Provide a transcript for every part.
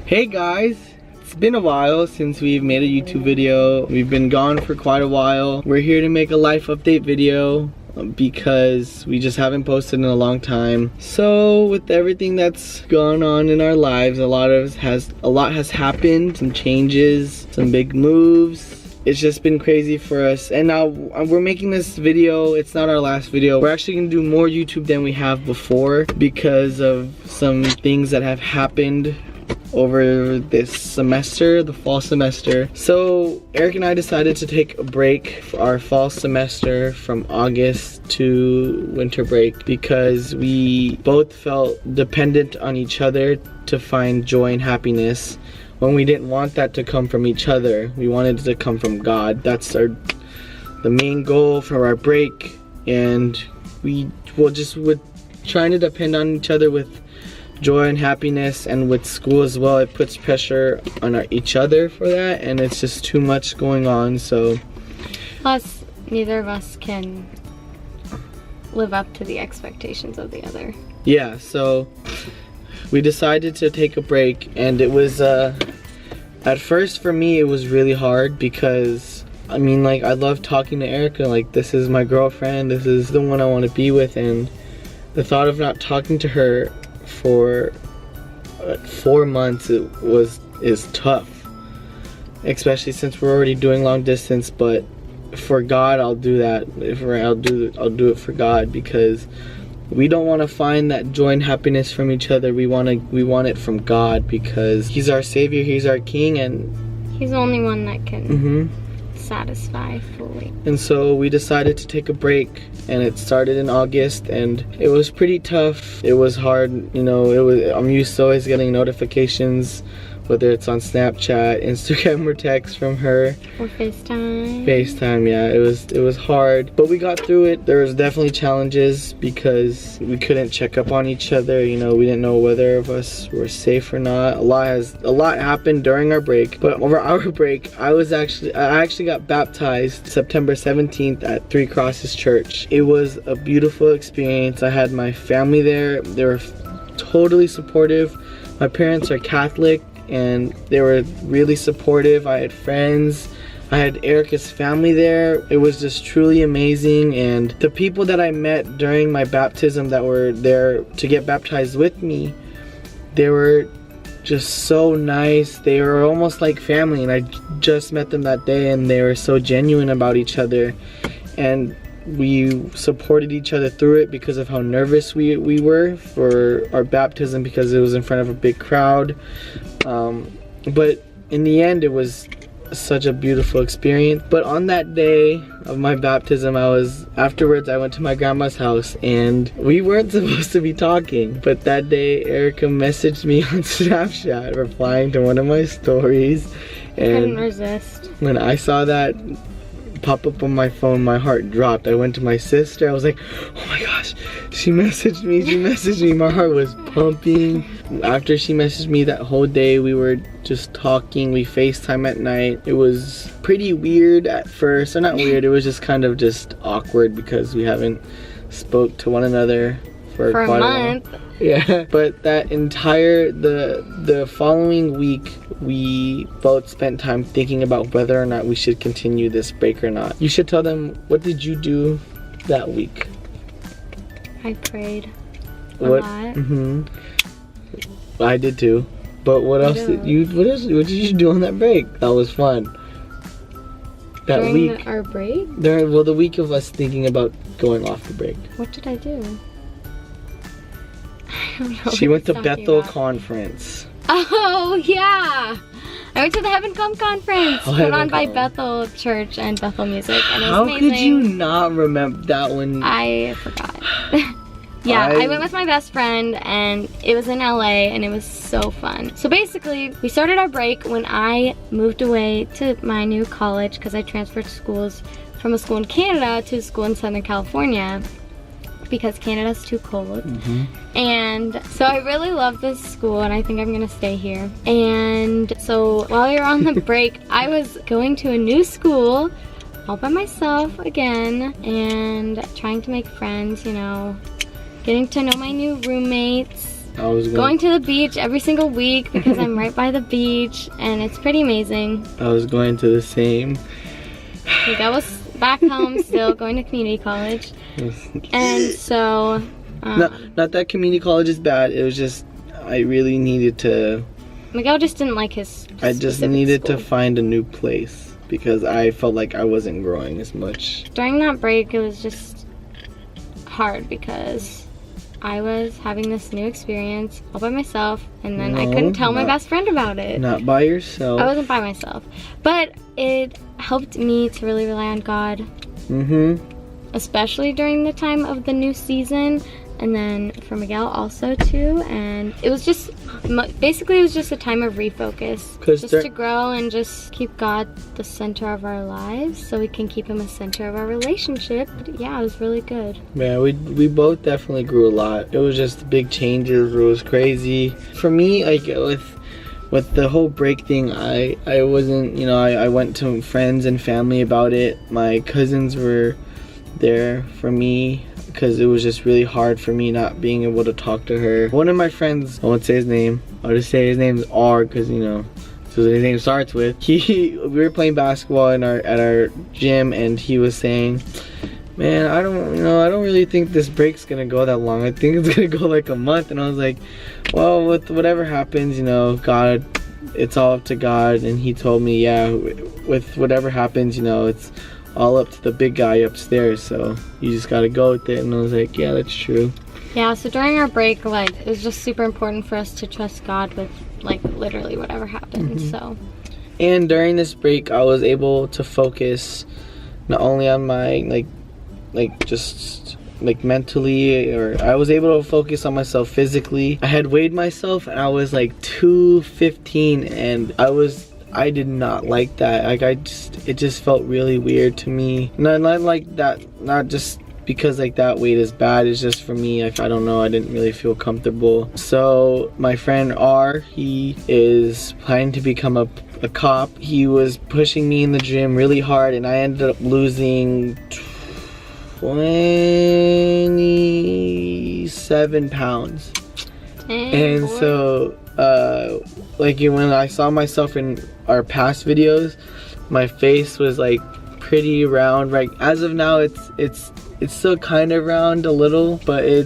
Hey guys, it's been a while since we've made a YouTube video. We've been gone for quite a while. We're here to make a life update video because we just haven't posted in a long time. So with everything that's gone on in our lives, a lot has happened, some changes, some big moves. It's just been crazy for us, and now we're making this video. It's not our last video. We're actually gonna do more YouTube than we have before because of some things that have happened over this semester, the fall semester. So Eric and I decided to take a break for our fall semester from August to winter break because we both felt dependent on each other to find joy and happiness when we didn't want that to come from each other. We wanted it to come from God. That's the main goal for our break, and we were trying to depend on each other with joy and happiness, and with school as well. It puts pressure on each other for that, and it's just too much going on. So plus neither of us can live up to the expectations of the other. Yeah, so we decided to take a break, and it was at first for me it was really hard because I mean, like, I love talking to Erica. Like, this is my girlfriend, this is the one I want to be with, and the thought of not talking to her for 4 months is tough, especially since we're already doing long distance. But for God, I'll do that. I'll do it for God, because we don't want to find that joy and happiness from each other. We want it from God, because He's our Savior, He's our King, and He's the only one that can satisfy fully. And so we decided to take a break, and it started in August, and it was pretty tough. It was hard, you know. I'm used to always getting notifications, whether it's on Snapchat, Instagram, or text from her. Or FaceTime. FaceTime, yeah. It was hard, but we got through it. There was definitely challenges because we couldn't check up on each other. You know, we didn't know whether of us were safe or not. A lot happened during our break, but over our break, I actually got baptized September 17th at Three Crosses Church. It was a beautiful experience. I had my family there. They were totally supportive. My parents are Catholic, and they were really supportive. I had friends, I had Erica's family there. It was just truly amazing, and the people that I met during my baptism that were there to get baptized with me, they were just so nice. They were almost like family, and I just met them that day, and they were so genuine about each other, and we supported each other through it because of how nervous we were for our baptism, because it was in front of a big crowd. But in the end, it was such a beautiful experience. But on that day of my baptism, afterwards I went to my grandma's house, and we weren't supposed to be talking, but that day Erica messaged me on Snapchat replying to one of my stories, and I couldn't resist. When I saw that pop up on my phone, my heart dropped. I went to my sister. I was like, oh my gosh, she messaged me. My heart was pumping. After she messaged me, that whole day we were just talking. We FaceTime at night. It was pretty weird at first, or not weird, it was just kind of just awkward because we haven't spoke to one another for quite a month. Yeah, but that entire the following week, we both spent time thinking about whether or not we should continue this break or not. You should tell them, what did you do that week? I prayed a lot. I did too. But what else did you do on that break? That was fun. That During week. Our break? The week of us thinking about going off the break. What did I do? I don't know. She went to Bethel Conference. Oh yeah! I went to the Heaven Come Conference put on by Bethel Church and Bethel Music, and it was amazing. How could you not remember that one? I forgot. Yeah, I went with my best friend, and it was in LA, and it was so fun. So basically, we started our break when I moved away to my new college, because I transferred schools from a school in Canada to a school in Southern California, because Canada's too cold. And so I really love this school, and I think I'm gonna stay here. And so while we were on the break, I was going to a new school all by myself again, and trying to make friends, you know, getting to know my new roommates, I was going to the beach every single week because I'm right by the beach, and it's pretty amazing. I was going to the same. Miguel was back home still going to community college. And so... not that community college is bad, it was just, I really needed to... Miguel just didn't like his I just needed school. to find a new place because I felt like I wasn't growing as much. During that break, it was just hard because I was having this new experience all by myself, and then I couldn't tell my best friend about it. Not by yourself. I wasn't by myself. But it helped me to really rely on God. Especially during the time of the new season. And then for Miguel also too. And it was just, basically it was just a time of refocus. Just to grow and just keep God the center of our lives so we can keep him a center of our relationship. But yeah, it was really good. Yeah, we both definitely grew a lot. It was just big changes. It was crazy. For me, like with the whole break thing, I wasn't, you know, I went to friends and family about it. My cousins were there for me because it was just really hard for me not being able to talk to her. One of my friends, I won't say his name, I'll just say his name's R because, you know, so his name starts with. We were playing basketball at our gym, and he was saying, man, I don't really think this break's gonna go that long. I think it's gonna go like a month. And I was like, well, with whatever happens, you know, God, it's all up to God. And he told me, yeah, with whatever happens, you know, it's all up to the big guy upstairs, so you just gotta go with it. And I was like, yeah, that's true. Yeah, so during our break, like, it was just super important for us to trust God with, like, literally whatever happened. So, and during this break, I was able to focus not only on my just mentally, or I was able to focus on myself physically. I had weighed myself and I was like 215, and I did not like that. Like, it just felt really weird to me. Not like that, not just because like that weight is bad. It's just for me, like, I don't know, I didn't really feel comfortable. So my friend R, he is planning to become a cop. He was pushing me in the gym really hard, and I ended up losing 27 pounds. And so like, when I saw myself in our past videos, my face was like pretty round. Right, as of now, it's still kind of round a little, but I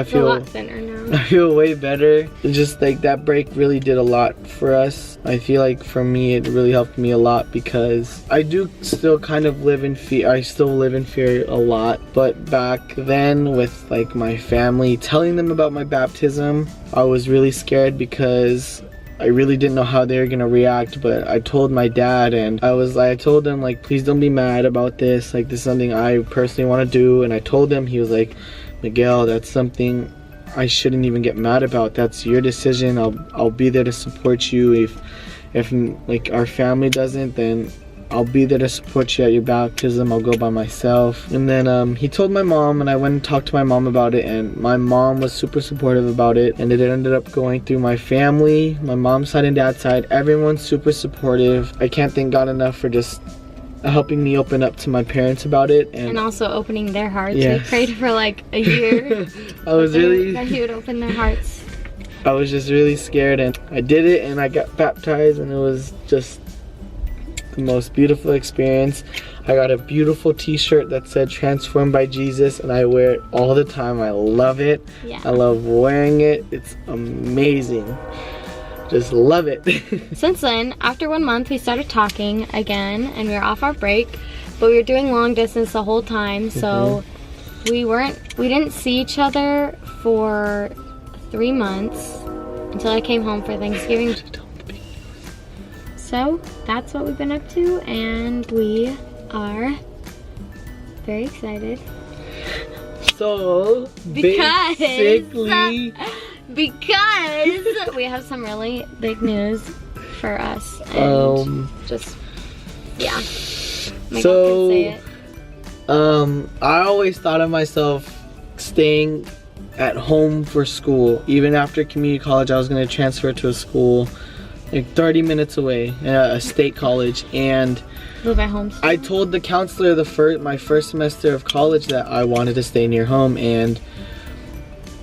feel a lot thinner now. I feel way better. It's just like that break really did a lot for us. I feel like for me, it really helped me a lot because I do still kind of live in fear. I still live in fear a lot, but back then with like my family, telling them about my baptism, I was really scared because I really didn't know how they were gonna react. But I told my dad, and I told him, like, please don't be mad about this. Like, this is something I personally want to do. And I told him, he was like, Miguel, that's something I shouldn't even get mad about. That's your decision. I'll be there to support you. If like our family doesn't, then I'll be there to support you at your baptism. I'll go by myself. And then he told my mom, and I went and talked to my mom about it, and my mom was super supportive about it. And it ended up going through my family, my mom's side and dad's side. Everyone's super supportive. I can't thank God enough for just helping me open up to my parents about it, and also opening their hearts. Yes. We prayed for like a year. That he would open their hearts. I was just really scared, and I did it, and I got baptized, and it was just the most beautiful experience. I got a beautiful t-shirt that said transformed by Jesus, and I wear it all the time. I love it. Yeah. I love wearing it. It's amazing. Just love it. Since then, after 1 month, we started talking again, and we were off our break, but we were doing long distance the whole time, so we didn't see each other for 3 months until I came home for Thanksgiving. So that's what we've been up to, and we are very excited. So because we have some really big news for us, and Miguel can say it. I always thought of myself staying at home for school. Even after community college, I was going to transfer to a school like 30 minutes away, a state college, and live at home. I told the counselor my first semester of college that I wanted to stay near home, and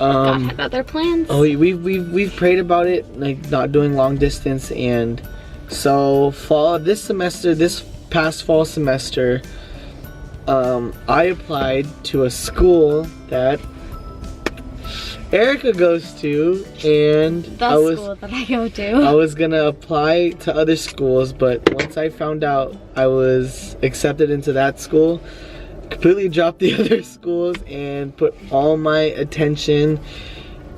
God had other plans. Oh, we've prayed about it, like not doing long distance, and so this past fall semester, I applied to a school that Erica goes to, and school that I go to. I was gonna apply to other schools, but once I found out I was accepted into that school, completely dropped the other schools and put all my attention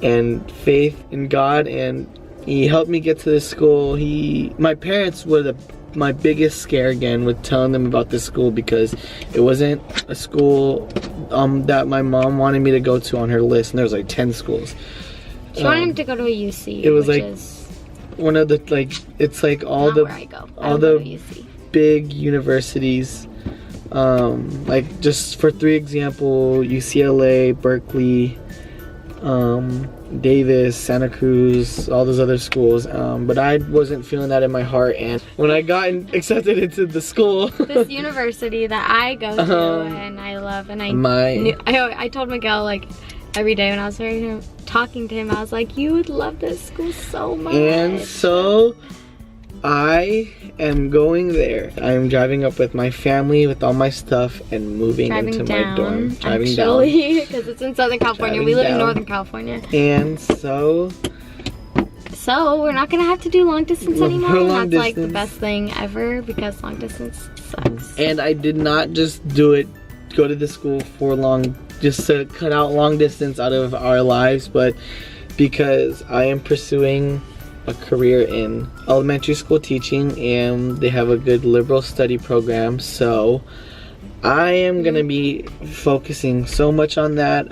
and faith in God, and He helped me get to this school. My parents were my biggest scare again with telling them about this school, because it wasn't a school that my mom wanted me to go to on her list, and there was like 10 schools. She wanted me to go to a UC. It was which like is one of the, like, it's like all not the where I go. all the big universities, like just for 3 example, UCLA, Berkeley, Davis, Santa Cruz, all those other schools, but I wasn't feeling that in my heart, and when I got accepted into the school, this university that I go to and I love, and I told Miguel, like, every day when I was talking to him, I was like, you would love this school so much. And so I am going there. I am driving up with my family, with all my stuff, and moving into my dorm. Driving down. Because it's in Southern California. We live in Northern California. And so we're not gonna have to do long distance anymore. And that's like the best thing ever, because long distance sucks. And I did not just go to the school for just to cut out long distance out of our lives, but because I am pursuing a career in elementary school teaching, and they have a good liberal study program, so I am gonna be focusing so much on that.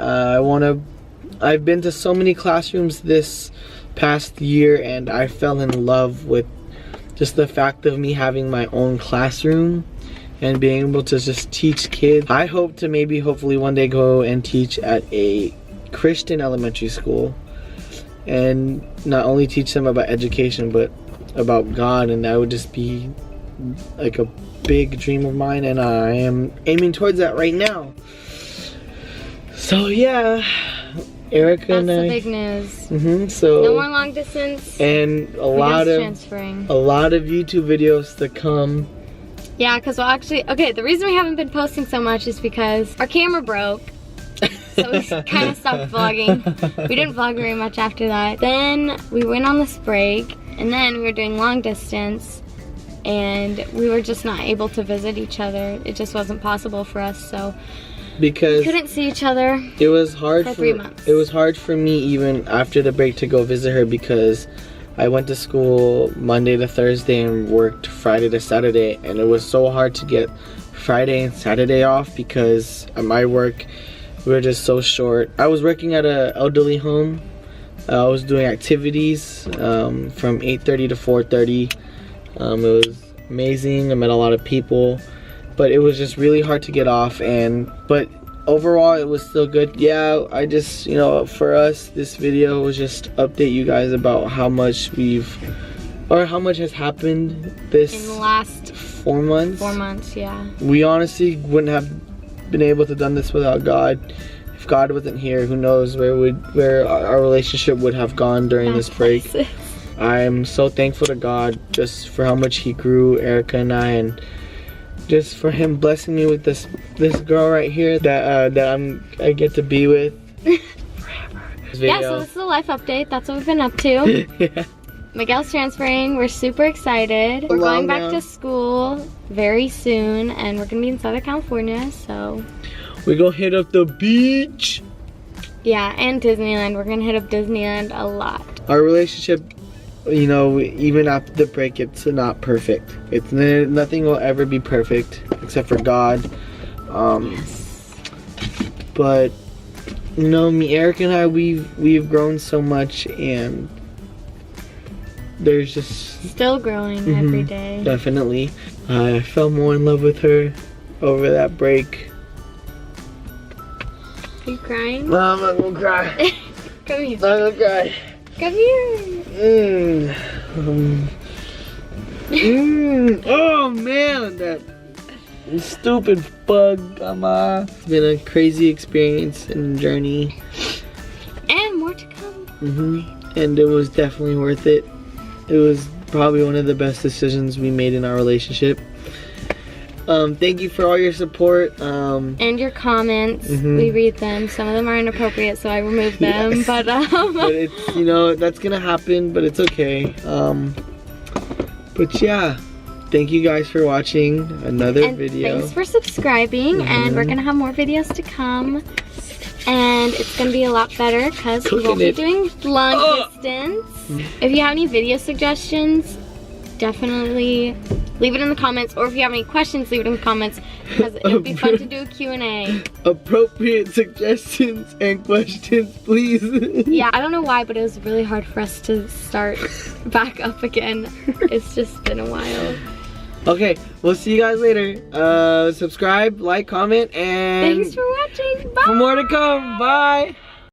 I've been to so many classrooms this past year, and I fell in love with just the fact of me having my own classroom and being able to just teach kids. I hope to hopefully one day go and teach at a Christian elementary school, and not only teach them about education, but about God, and that would just be like a big dream of mine, and I am aiming towards that right now. So yeah, Erica and I. That's the big news. So no more long distance. And a lot of YouTube videos to come. Yeah, because the reason we haven't been posting so much is because our camera broke. So we kind of stopped vlogging. We didn't vlog very much after that. Then we went on this break, and then we were doing long distance, and we were just not able to visit each other. It just wasn't possible for us, so because we couldn't see each other. It was hard for 3 months. It was hard for me even after the break to go visit her, because I went to school Monday to Thursday and worked Friday to Saturday, and it was so hard to get Friday and Saturday off because at my work we were just so short. I was working at an elderly home. I was doing activities from 8:30 to 4:30. It was amazing. I met a lot of people, but it was just really hard to get off. But overall, it was still good. Yeah, I just, for us, this video was just update you guys about how much how much has happened in the last 4 months. 4 months, yeah. We honestly wouldn't have been able to done this without God. If God wasn't here, who knows where our relationship would have gone during this break. I'm so thankful to God just for how much He grew Erica and I, and just for Him blessing me with this girl right here that I get to be with forever. Yeah, so this is a life update. That's what we've been up to. Yeah. Miguel's transferring. We're super excited. We're going back to school very soon, and we're gonna be in Southern California, so we gonna hit up the beach. Yeah, and Disneyland. We're gonna hit up Disneyland a lot. Our relationship, even after the break, it's not perfect. Nothing will ever be perfect except for God. Yes. But me, Eric, and I, we've grown so much, and there's just still growing every day. Definitely. I fell more in love with her over that break. Are you crying? No, I'm not gonna cry. Come here. I'm not gonna cry. Come here. Oh man, that stupid bug. It's been a crazy experience and journey. And And it was definitely worth it. It was probably one of the best decisions we made in our relationship. Thank you for all your support. And your comments. We read them. Some of them are inappropriate, so I removed them. Yes. But it's, you know, that's gonna happen, but it's okay. But yeah, thank you guys for watching another video. Thanks for subscribing, and we're gonna have more videos to come. And it's gonna be a lot better because we won't be doing long distance. If you have any video suggestions, definitely leave it in the comments, or if you have any questions, leave it in the comments, because it would be fun to do a Q&A. Appropriate suggestions and questions, please. Yeah, I don't know why, but it was really hard for us to start back up again. It's just been a while. Okay, we'll see you guys later. Subscribe, like, comment, and thanks for watching. Bye. for more to come. Bye.